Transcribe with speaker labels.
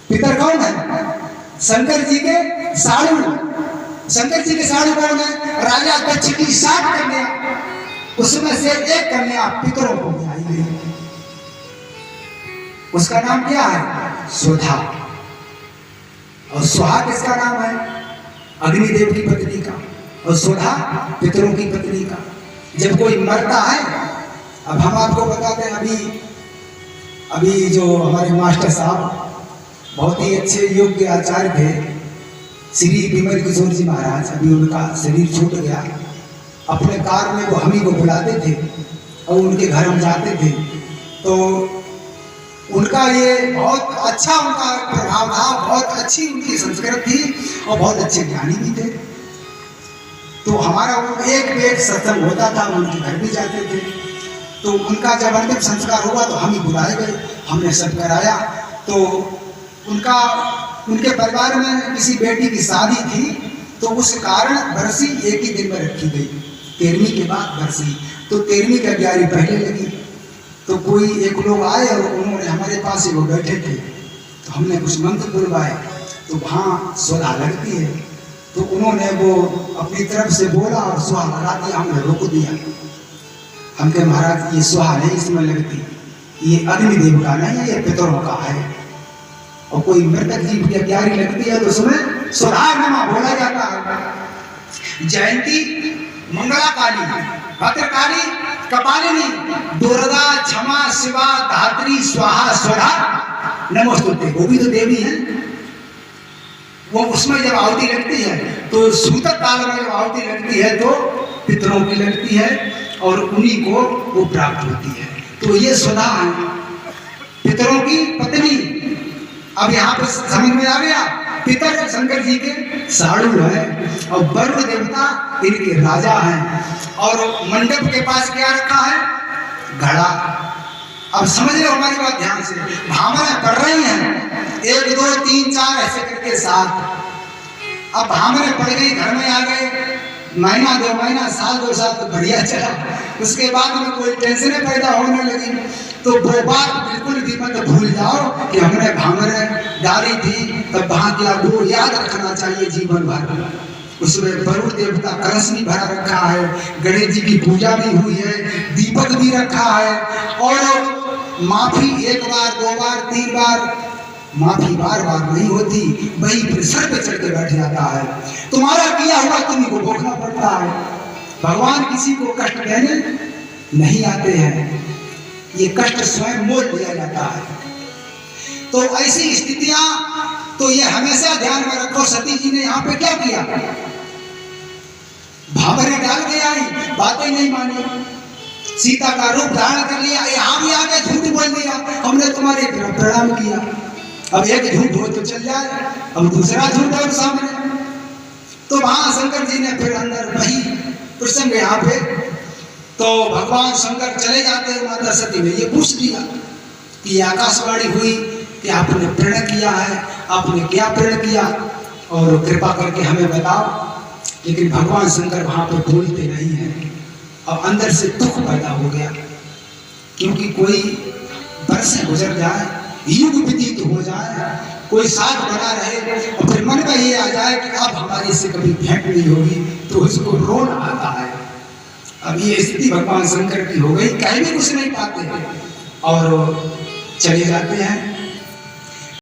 Speaker 1: पितर कौन है? शंकर जी के साड़ू। शंकर जी के साड़ू कौन है? राजा दक्ष की 7 कन्या, उसमें से एक कन्या पितरों को ब्याई गई। उसका नाम क्या है? सुधा। और सुहा किसका नाम है? अग्निदेव की पत्नी का। और सुधा पितरों की पत्नी का। जब कोई मरता है, अब हम आपको बताते हैं, अभी जो हमारे मास्टर साहब बहुत ही अच्छे योग्य आचार्य थे, श्री विमल किशोर जी महाराज, अभी उनका शरीर छूट गया। अपने कार में वो हम ही को बुलाते थे और उनके घर हम जाते थे, तो उनका ये बहुत अच्छा उनका प्रभाव था, बहुत अच्छी उनकी संस्कृति थी और बहुत अच्छे ज्ञानी भी थे। तो हमारा एक सत्संग होता था, उनके घर भी जाते थे। तो उनका जब अंतिम संस्कार हुआ तो हम ही बुलाए गए, हमने सब कराया। तो उनके परिवार में किसी बेटी की शादी थी, तो उस कारण बरसी एक ही दिन में रखी गई, 13वीं के बाद बरसी। तो 13वीं का 11वीं पहले लगी। तो कोई एक लोग आए और उन्होंने हमारे पास ही वो बैठे थे, तो हमने कुछ मंत्र बुलवाए, तो वहाँ सुधा लगती है। तो उन्होंने वो अपनी तरफ से बोला और सुहा लगा दिया, हमने रोक दिया। हम कहे महाराज ये सुहा नहीं इसमें लगती, ये अग्निदेव का नहीं है, ये पितरों का है। और कोई मृतक जीव की प्यारी लगती है तो उसमें सुधारमा बोला जाता है। जयंती, मंगला काली, भद्रकाली, कपालिनी, दुर्गा, क्षमा, शिवा, धात्री, स्वाहा, स्वधा, नमोस्तुते, वो भी तो देवी है। वो उसमें जब आहुति लगती है तो सूतक काल में जब आहुति लगती है तो पितरों की लगती है और उन्हीं को वो प्राप्त होती है। तो ये सुधा है, पितरों की पत्नी। अब यहाँ पर समझ में आ गया, पितर शंकर जी के साड़ू है और वरुण देवता इनके राजा हैं। और मंडप के पास क्या रखा है? घड़ा। अब समझ लो हमारी बात ध्यान से, भावनाएं पढ़ रही हैं 1 2 3 4 ऐसे करके 7। अब भावनाएं पड़ गई, घर में आ गए, महीना 2 महीना, साल 2 साल तो बढ़िया चला। उसके बाद में कोई टेंशन पैदा होने लगी, तो वो बात बिल्कुल भी मत भूल जाओ कि हमने भांगरें डाली थी, तब वहां क्या वो याद रखना चाहिए जीवन भर। उसमें वरुण देवता कलश भी भरा रखा है, गणेश जी की पूजा भी हुई है, दीपक भी रखा है। और माफी 1 बार 2 बार 3 बार, माफी बार बार नहीं होती, वही फिर सर पे चढ़ के बैठ जाता है। तुम्हारा किया हुआ तुम्ही को भोगना पड़ता है। भगवान किसी को कष्ट देने नहीं आते हैं, ये कष्ट स्वयं मोल लिया जाता है। तो ऐसी स्थितियां, तो ये हमेशा ध्यान में रखो। सती जी ने यहाँ पे क्या किया? भावरे डाल के आई, बातें नहीं मानी, सीता का रूप धारण कर लिया, यहाँ भी आके झूठ बोल दिया, हमने तुम्हारे प्रणाम किया। अब एक झूठ हो तो चल जाए, अब दूसरा झूठ है सामने। तो वहां शंकर जी ने फिर अंदर वही प्रसंग यहाँ पे, तो भगवान शंकर चले जाते हैं, माता सती ने ये पूछ लिया कि आकाशवाणी हुई कि आपने प्रण किया है, आपने क्या प्रण किया और कृपा करके हमें बताओ। लेकिन भगवान शंकर वहां पे बोलते नहीं हैं और अंदर से दुख पैदा हो गया, क्योंकि कोई बरसें गुजर जाए, युग व्यतीत हो जाए, कोई साथ बना रहे और फिर मन में ये आ जाए कि अब हमारी से कभी भेंट नहीं होगी, तो उसको रोना आता है। अब ये स्थिति भगवान शंकर की हो गई, कहीं भी कुछ नहीं पाते और चले जाते हैं।